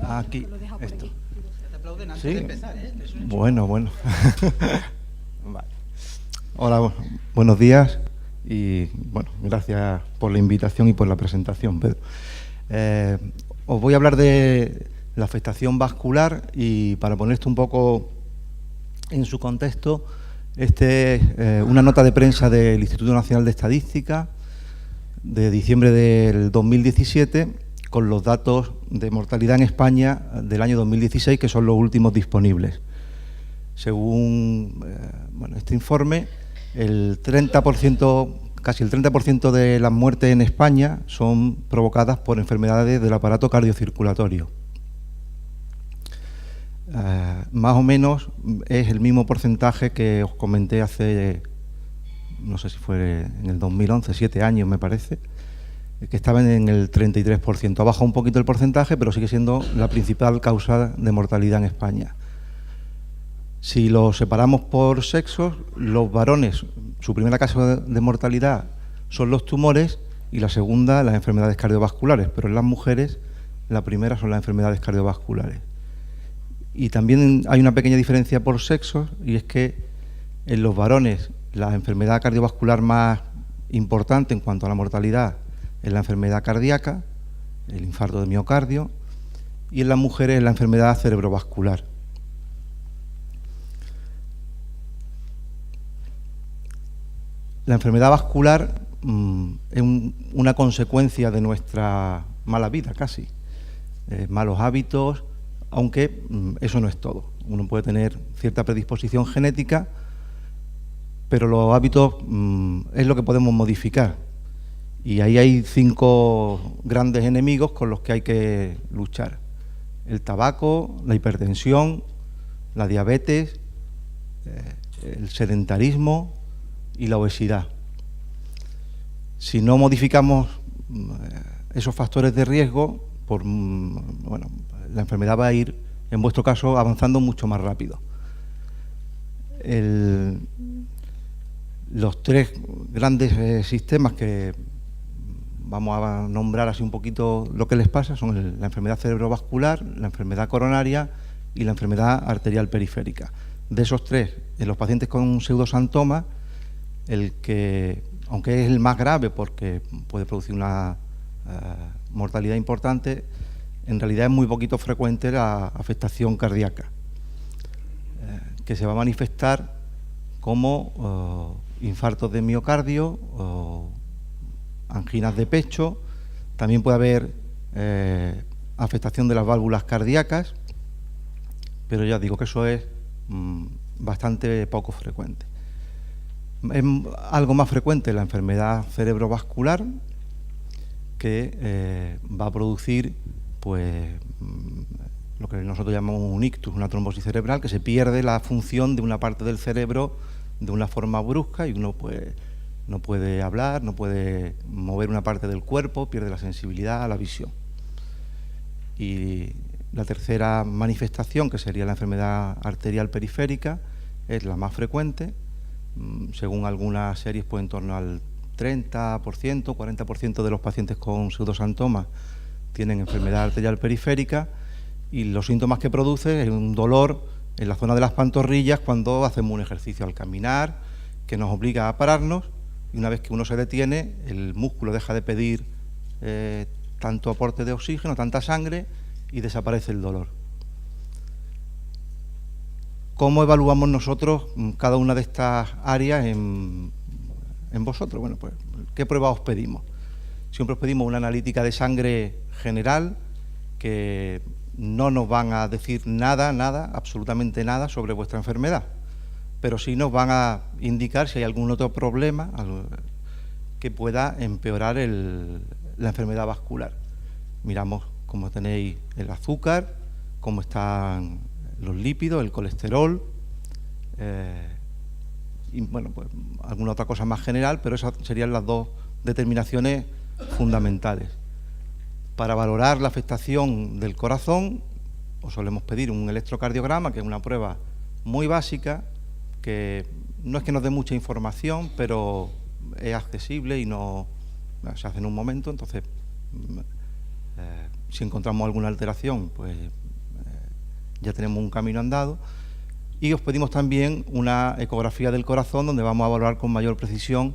Aquí, esto. Te aplauden antes ¿Sí? de empezar, ¿eh? Es un hecho. Bueno. Vale. Hola, buenos días y bueno, gracias por la invitación y por la presentación, Pedro. Os voy a hablar de la afectación vascular y para poner esto un poco en su contexto, una nota de prensa del Instituto Nacional de Estadística de diciembre del 2017 con los datos de mortalidad en España del año 2016, que son los últimos disponibles. Según este informe, casi el 30% de las muertes en España son provocadas por enfermedades del aparato cardiocirculatorio. Más o menos es el mismo porcentaje que os comenté hace, no sé si fue en el 2011, 7 años me parece, que estaba en el 33%. Ha bajado un poquito el porcentaje, pero sigue siendo la principal causa de mortalidad en España. Si lo separamos por sexos, los varones, su primera causa de mortalidad son los tumores y la segunda las enfermedades cardiovasculares, pero en las mujeres la primera son las enfermedades cardiovasculares. Y también hay una pequeña diferencia por sexos, y es que en los varones la enfermedad cardiovascular más importante en cuanto a la mortalidad es la enfermedad cardíaca, el infarto de miocardio, y en las mujeres es la enfermedad cerebrovascular. La enfermedad vascular es una consecuencia de nuestra mala vida, casi. Malos hábitos, aunque eso no es todo. Uno puede tener cierta predisposición genética, pero los hábitos es lo que podemos modificar. Y ahí hay 5 grandes enemigos con los que hay que luchar. El tabaco, la hipertensión, la diabetes, el sedentarismo y la obesidad. Si no modificamos esos factores de riesgo, la enfermedad va a ir, en vuestro caso, avanzando mucho más rápido. Los 3 grandes sistemas que vamos a nombrar así un poquito lo que les pasa son la enfermedad cerebrovascular, la enfermedad coronaria y la enfermedad arterial periférica. De esos 3, en los pacientes con pseudosantoma, el que, aunque es el más grave porque puede producir una mortalidad importante, en realidad es muy poquito frecuente la afectación cardíaca, que se va a manifestar como infartos de miocardio o anginas de pecho. También puede haber afectación de las válvulas cardíacas, pero ya digo que eso es bastante poco frecuente. Es algo más frecuente la enfermedad cerebrovascular, que va a producir lo que nosotros llamamos un ictus, una trombosis cerebral, que se pierde la función de una parte del cerebro de una forma brusca y uno no puede hablar, no puede mover una parte del cuerpo, pierde la sensibilidad, la visión. Y la tercera manifestación, que sería la enfermedad arterial periférica, es la más frecuente. Según algunas series, pues en torno al 30%, 40% de los pacientes con pseudosantoma tienen enfermedad arterial periférica, y los síntomas que produce es un dolor en la zona de las pantorrillas cuando hacemos un ejercicio al caminar, que nos obliga a pararnos, y una vez que uno se detiene, el músculo deja de pedir tanto aporte de oxígeno, tanta sangre, y desaparece el dolor. ¿Cómo evaluamos nosotros cada una de estas áreas en vosotros? Bueno, pues, ¿qué pruebas os pedimos? Siempre os pedimos una analítica de sangre general, que no nos van a decir nada, absolutamente nada sobre vuestra enfermedad, pero sí nos van a indicar si hay algún otro problema que pueda empeorar la enfermedad vascular. Miramos cómo tenéis el azúcar, cómo están los lípidos, el colesterol, y bueno, pues alguna otra cosa más general, pero esas serían las 2 determinaciones fundamentales. Para valorar la afectación del corazón, os solemos pedir un electrocardiograma, que es una prueba muy básica, que no es que nos dé mucha información, pero es accesible y no se hace en un momento. Entonces, si encontramos alguna alteración, pues ya tenemos un camino andado. Y os pedimos también una ecografía del corazón, donde vamos a evaluar con mayor precisión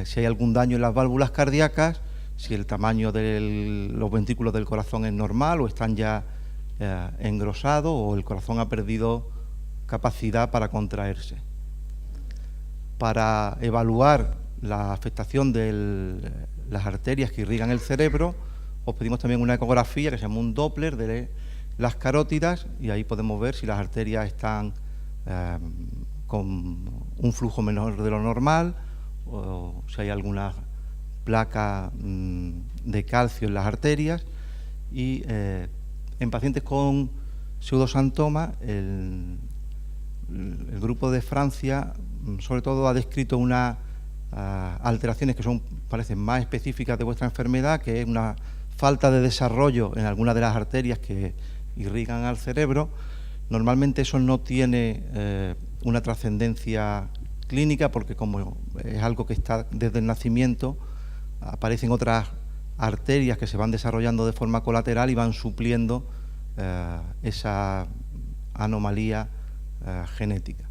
si hay algún daño en las válvulas cardíacas, si el tamaño de los ventrículos del corazón es normal o están ya engrosados, o el corazón ha perdido capacidad para contraerse. Para evaluar la afectación de las arterias que irrigan el cerebro, os pedimos también una ecografía que se llama un Doppler de las carótidas, y ahí podemos ver si las arterias están con un flujo menor de lo normal, o si hay alguna placa de calcio en las arterias. Y en pacientes con pseudosantoma, el grupo de Francia sobre todo ha descrito unas alteraciones que parecen más específicas de vuestra enfermedad, que es una falta de desarrollo en algunas de las arterias que irrigan al cerebro. Normalmente eso no tiene una trascendencia clínica, porque como es algo que está desde el nacimiento, aparecen otras arterias que se van desarrollando de forma colateral y van supliendo esa anomalía genética.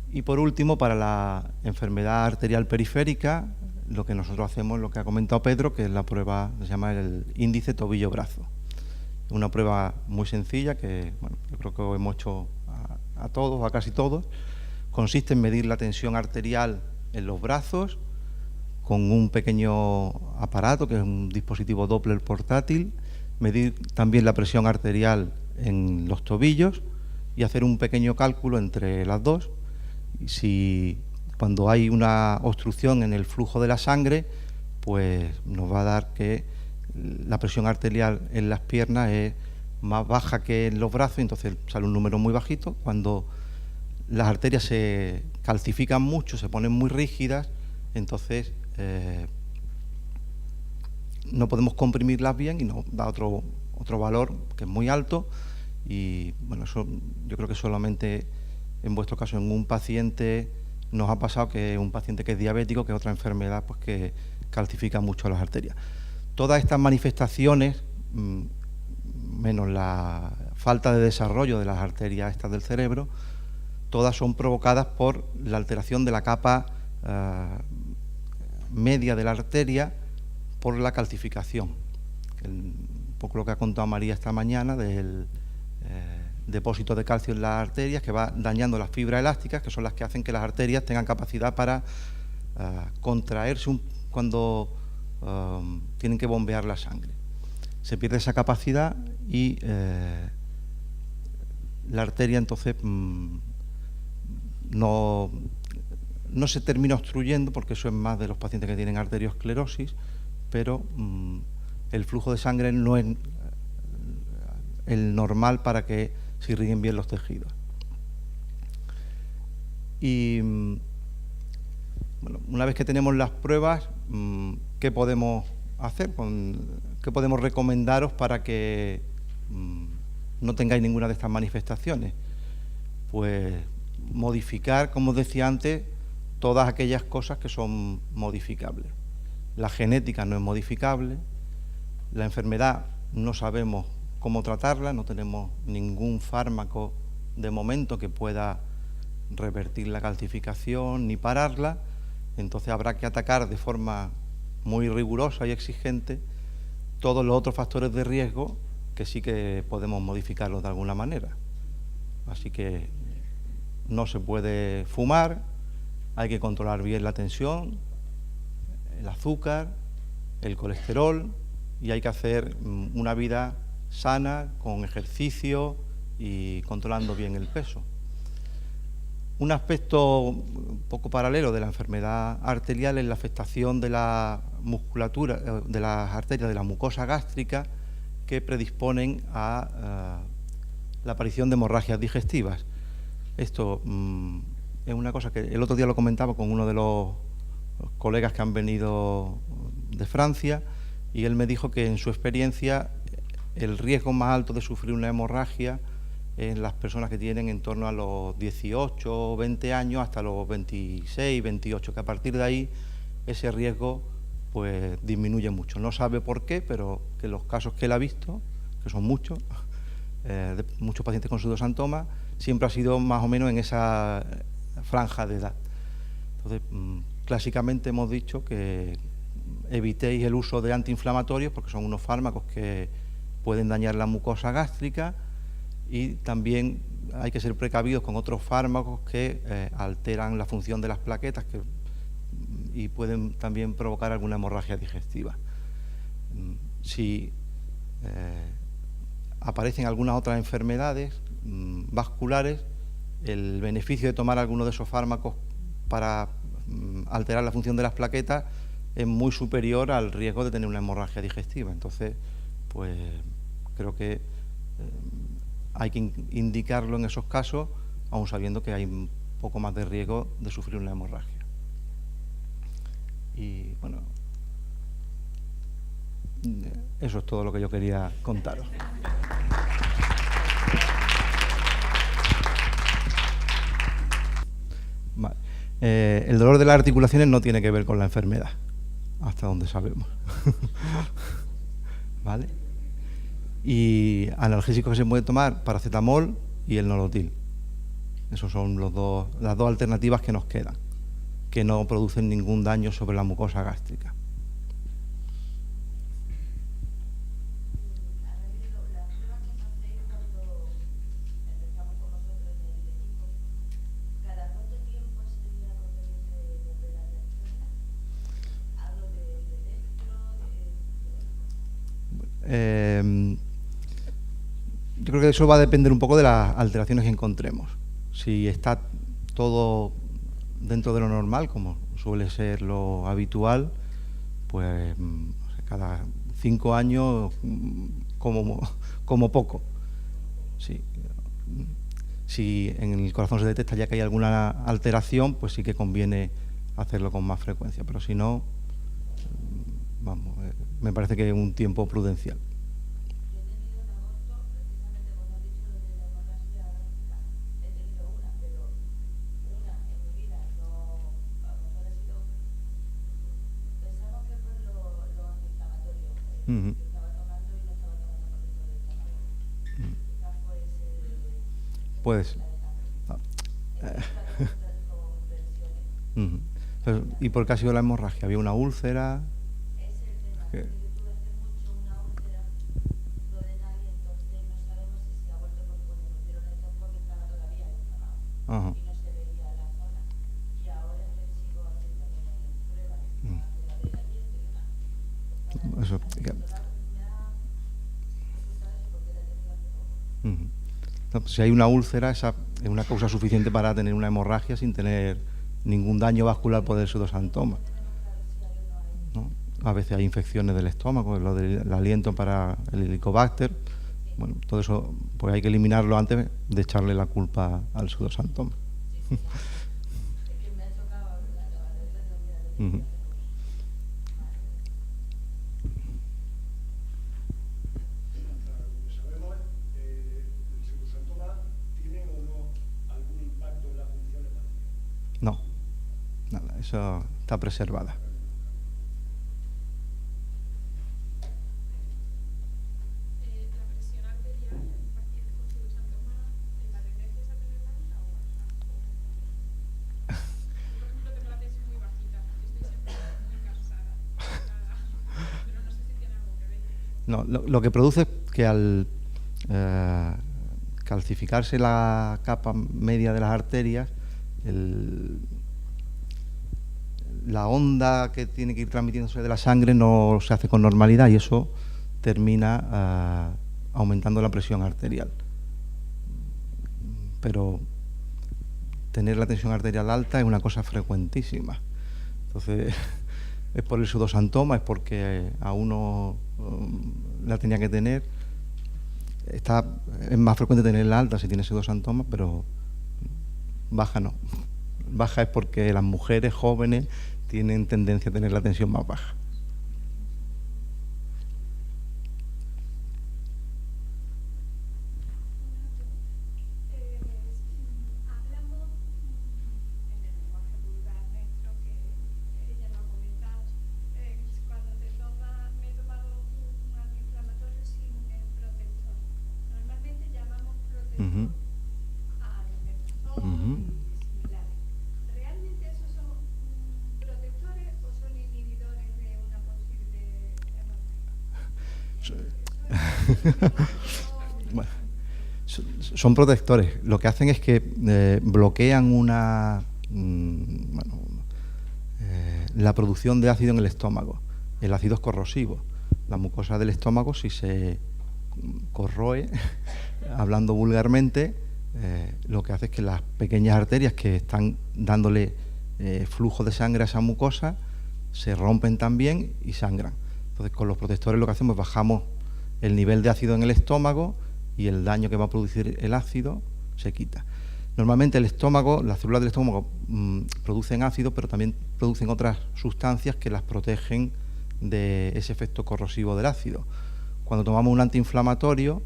Y por último, para la enfermedad arterial periférica, lo que nosotros hacemos, lo que ha comentado Pedro, que es la prueba, se llama el índice tobillo-brazo. Es una prueba muy sencilla que, bueno, yo creo que hemos hecho a todos, a casi todos. Consiste en medir la tensión arterial en los brazos con un pequeño aparato, que es un dispositivo Doppler portátil, medir también la presión arterial en los tobillos y hacer un pequeño cálculo entre las dos. Y si cuando hay una obstrucción en el flujo de la sangre, pues nos va a dar que la presión arterial en las piernas es más baja que en los brazos, y entonces sale un número muy bajito. Cuando las arterias se calcifican mucho, se ponen muy rígidas, entonces no podemos comprimirlas bien y nos da otro valor que es muy alto. Y bueno, eso yo creo que solamente en vuestro caso en un paciente nos ha pasado, que es un paciente que es diabético, que es otra enfermedad pues que calcifica mucho las arterias. Todas estas manifestaciones, menos la falta de desarrollo de las arterias estas del cerebro, todas son provocadas por la alteración de la capa media de la arteria por la calcificación. Un poco lo que ha contado María esta mañana del depósito de calcio en las arterias, que va dañando las fibras elásticas, que son las que hacen que las arterias tengan capacidad para contraerse cuando tienen que bombear la sangre. Se pierde esa capacidad y la arteria entonces no se termina obstruyendo, porque eso es más de los pacientes que tienen arteriosclerosis, pero el flujo de sangre no es el normal para que se irriguen bien los tejidos. Y bueno, una vez que tenemos las pruebas, ¿qué podemos hacer? ¿Qué podemos recomendaros para que no tengáis ninguna de estas manifestaciones? Pues modificar, como os decía antes, todas aquellas cosas que son modificables. La genética no es modificable, la enfermedad no sabemos cómo tratarla, no tenemos ningún fármaco de momento que pueda revertir la calcificación ni pararla, entonces habrá que atacar de forma muy rigurosa y exigente todos los otros factores de riesgo que sí que podemos modificarlos de alguna manera. Así que no se puede fumar, hay que controlar bien la tensión, el azúcar, el colesterol, y hay que hacer una vida sana, con ejercicio y controlando bien el peso. Un aspecto un poco paralelo de la enfermedad arterial es la afectación de la musculatura, de las arterias de la mucosa gástrica, que predisponen a la aparición de hemorragias digestivas. Esto es una cosa que el otro día lo comentaba con uno de los colegas que han venido de Francia, y él me dijo que en su experiencia el riesgo más alto de sufrir una hemorragia en las personas que tienen en torno a los 18 o 20 años hasta los 26, 28, que a partir de ahí ese riesgo pues disminuye mucho. No sabe por qué, pero que los casos que él ha visto, que son muchos, de muchos pacientes con pseudosantoma, siempre ha sido más o menos en esa franja de edad. Entonces, clásicamente hemos dicho que evitéis el uso de antiinflamatorios porque son unos fármacos que pueden dañar la mucosa gástrica, y también hay que ser precavidos con otros fármacos que alteran la función de las plaquetas y pueden también provocar alguna hemorragia digestiva. Si aparecen algunas otras enfermedades vasculares, el beneficio de tomar alguno de esos fármacos para alterar la función de las plaquetas es muy superior al riesgo de tener una hemorragia digestiva. Entonces, pues creo que hay que indicarlo en esos casos, aun sabiendo que hay un poco más de riesgo de sufrir una hemorragia. Y bueno, eso es todo lo que yo quería contaros. Vale. El dolor de las articulaciones no tiene que ver con la enfermedad, hasta donde sabemos. ¿Vale? Y analgésicos que se puede tomar, paracetamol y el nolotil. Esos son las dos alternativas que nos quedan, que no producen ningún daño sobre la mucosa gástrica. Yo creo que eso va a depender un poco de las alteraciones que encontremos. Si está todo dentro de lo normal, como suele ser lo habitual, pues cada 5 años como poco. Sí. Si en el corazón se detecta ya que hay alguna alteración, pues sí que conviene hacerlo con más frecuencia, pero si no, vamos, me parece que es un tiempo prudencial. Puedes. ¿Y por qué ha sido la hemorragia? ¿Había una úlcera? Ajá. Eso. Si hay una úlcera, esa es una causa suficiente para tener una hemorragia sin tener ningún daño vascular por el pseudosantoma, ¿no? A veces hay infecciones del estómago, lo del aliento para el Helicobacter. Bueno, todo eso pues hay que eliminarlo antes de echarle la culpa al pseudosantoma. No, nada, eso está preservada. ¿La presión arterial en pacientes con pseudosantoma, la tendencia es a tenerla alta o baja? Yo, por ejemplo, tengo la tensión muy bajita, estoy siempre muy cansada, pero no sé si tiene algo que ver. No, lo que produce es que al calcificarse la capa media de las arterias, la onda que tiene que ir transmitiéndose de la sangre no se hace con normalidad y eso termina aumentando la presión arterial. Pero tener la tensión arterial alta es una cosa frecuentísima. Entonces, es por el pseudosantoma, es porque a uno la tenía que tener. Es más frecuente tenerla alta si tiene pseudosantoma, pero baja no. Baja es porque las mujeres jóvenes tienen tendencia a tener la tensión más baja. Hablando en el lenguaje vulgar nuestro, que ella lo ha comentado, Ujú. a alimentos Ujú. similares. ¿Realmente esos son protectores o son inhibidores de una posible hemorragia? Bueno, son protectores. Lo que hacen es que bloquean la producción de ácido en el estómago. El ácido es corrosivo. La mucosa del estómago, si se corroe, hablando vulgarmente, lo que hace es que las pequeñas arterias que están dándole flujo de sangre a esa mucosa se rompen también y sangran. Entonces, con los protectores lo que hacemos es bajamos el nivel de ácido en el estómago y el daño que va a producir el ácido se quita. Normalmente el estómago, las células del estómago producen ácido, pero también producen otras sustancias que las protegen de ese efecto corrosivo del ácido. Cuando tomamos un antiinflamatorio,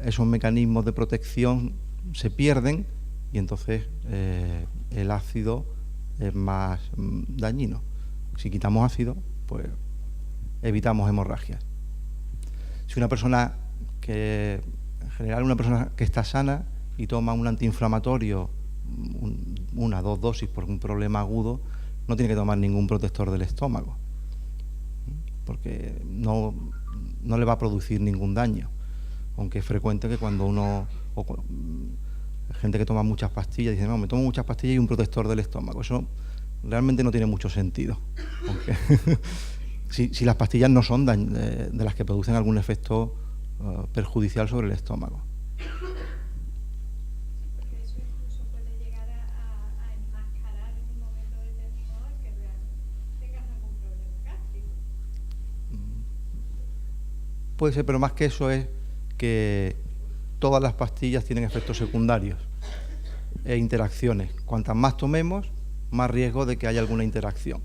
esos mecanismos de protección se pierden y entonces el ácido es más dañino. Si quitamos ácido, pues evitamos hemorragias. Si una persona en general una persona que está sana y toma un antiinflamatorio, una o dos dosis por un problema agudo, no tiene que tomar ningún protector del estómago, porque no le va a producir ningún daño, aunque es frecuente que cuando gente que toma muchas pastillas dice, no, me tomo muchas pastillas y un protector del estómago. Eso realmente no tiene mucho sentido. Si las pastillas no son de las que producen algún efecto perjudicial sobre el estómago. Porque eso incluso puede llegar a enmascarar en un momento determinado que realmente tengas algún problema gástrico. Puede ser, pero más que eso es que todas las pastillas tienen efectos secundarios e interacciones. Cuantas más tomemos, más riesgo de que haya alguna interacción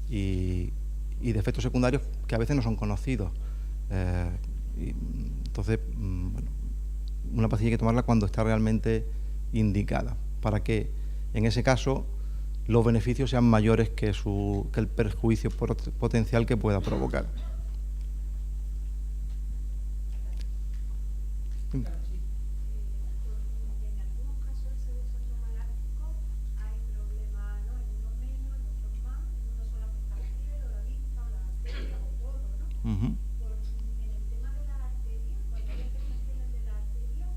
y de efectos secundarios que a veces no son conocidos. Entonces, una pastilla hay que tomarla cuando está realmente indicada, para que en ese caso los beneficios sean mayores que el perjuicio potencial que pueda provocar. En algunos casos ese desorden galáctico hay problemas, ¿no? En unos menos, en otros más, en unos solo afecta la piel o la vista o la arteria o todo, ¿no? Uh-huh. En el tema de la arteria, cuando hay afectaciones de la arteria,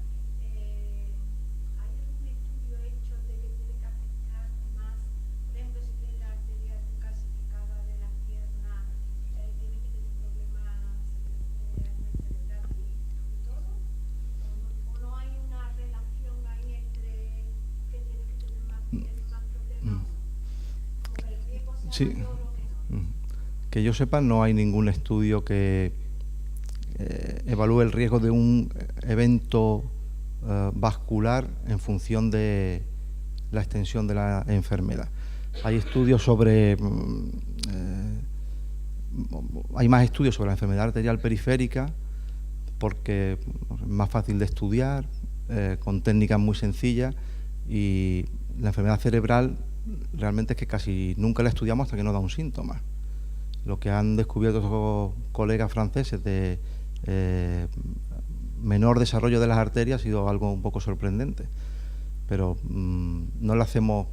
¿hay algún estudio hecho de que tiene que afectar más? Por ejemplo, si tiene la arteria calcificada de las piernas, tiene que tener problemas cerebrales y todo. ¿O no hay una relación ahí entre que tiene que tener más problemas? ¿O que el riesgo sea Sí. mayor o menor? Que yo sepa, no hay ningún estudio que evalúe el riesgo de un evento vascular en función de la extensión de la enfermedad. Hay estudios sobre... hay más estudios sobre la enfermedad arterial periférica porque es más fácil de estudiar, con técnicas muy sencillas, y la enfermedad cerebral realmente es que casi nunca la estudiamos hasta que no da un síntoma. Lo que han descubierto esos colegas franceses de menor desarrollo de las arterias ha sido algo un poco sorprendente, pero no lo hacemos,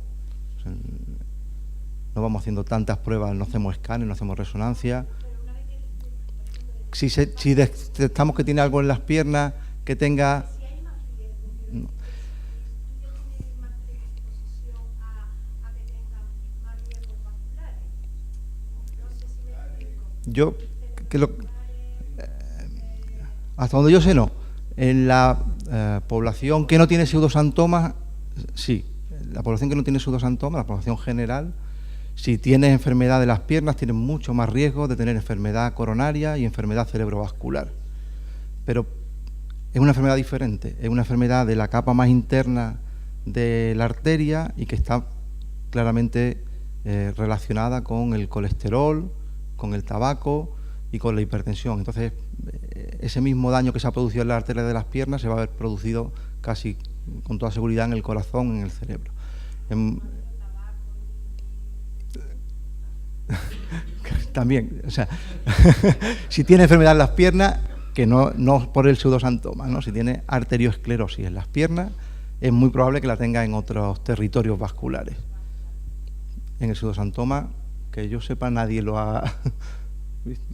no vamos haciendo tantas pruebas, no hacemos escáner, no hacemos resonancia. Si detectamos que tiene algo en las piernas, que tenga... Si hay más riesgo, No. tú tienes más predisposición a que tengan más riesgos vasculares. No sé si me explico. Yo, hasta donde yo sé, no. En la población que no tiene pseudosantomas, sí. La población que no tiene pseudosantomas, la población general, si tiene enfermedad de las piernas, tiene mucho más riesgo de tener enfermedad coronaria y enfermedad cerebrovascular. Pero es una enfermedad diferente, es una enfermedad de la capa más interna de la arteria y que está claramente relacionada con el colesterol, con el tabaco y con la hipertensión. Entonces, ese mismo daño que se ha producido en la arteria de las piernas se va a haber producido casi con toda seguridad en el corazón, en el cerebro. También, o sea, si tiene enfermedad en las piernas, que no por el pseudosantoma, ¿no? Si tiene arterioesclerosis en las piernas, es muy probable que la tenga en otros territorios vasculares. En el pseudosantoma, que yo sepa, nadie lo ha visto.